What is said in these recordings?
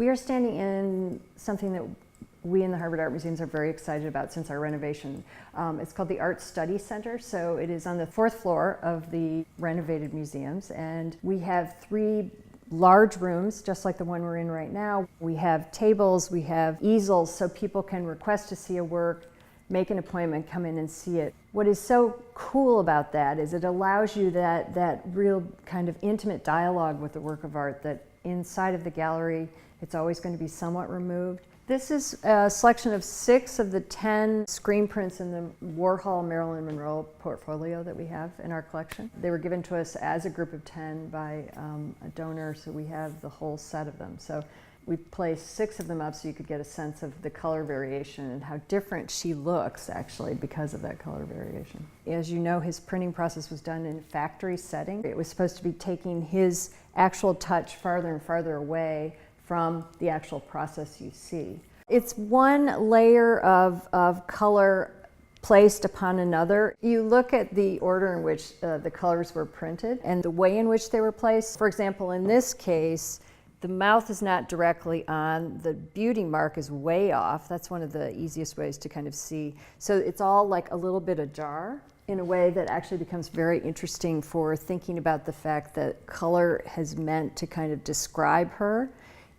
We are standing in something that we in the Harvard Art Museums are very excited about since our renovation. It's called the Art Study Center, so it is on the 4th floor of the renovated museums, and we have 3 large rooms, just like the one we're in right now. We have tables, we have easels, so people can request to see a work, make an appointment, come in and see it. What is so cool about that is it allows you that real kind of intimate dialogue with the work of art that inside of the gallery, it's always going to be somewhat removed. This is a selection of 6 of the 10 screen prints in the Warhol Marilyn Monroe portfolio that we have in our collection. They were given to us as a group of 10 by a donor, so we have the whole set of them. So we placed 6 of them up so you could get a sense of the color variation and how different she looks actually because of that color variation. As you know, his printing process was done in a factory setting. It was supposed to be taking his actual touch farther and farther away from the actual process you see. It's one layer of color placed upon another. You look at the order in which the colors were printed and the way in which they were placed. For example, in this case, the mouth is not directly on, the beauty mark is way off. That's one of the easiest ways to kind of see. So it's all like a little bit ajar in a way that actually becomes very interesting for thinking about the fact that color has meant to kind of describe her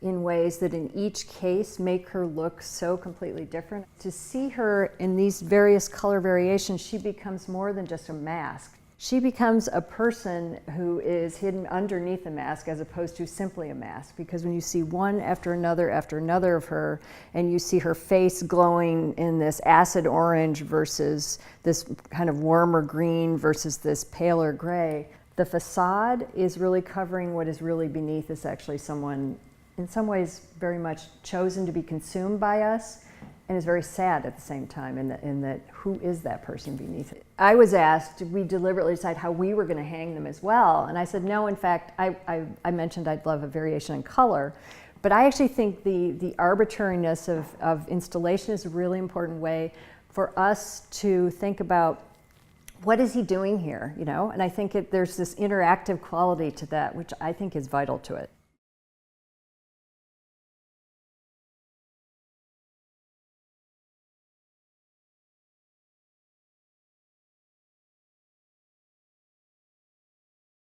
in ways that in each case make her look so completely different. To see her in these various color variations, she becomes more than just a mask. She becomes a person who is hidden underneath a mask as opposed to simply a mask, because when you see one after another of her, and you see her face glowing in this acid orange versus this kind of warmer green versus this paler gray, the facade is really covering what is really beneath is actually someone in some ways very much chosen to be consumed by us, and is very sad at the same time in that who is that person beneath it? I was asked, did we deliberately decide how we were going to hang them as well? And I said, no, in fact, I mentioned I'd love a variation in color, but I actually think the arbitrariness of installation is a really important way for us to think about what is he doing here, you know? And I think there's this interactive quality to that, which I think is vital to it.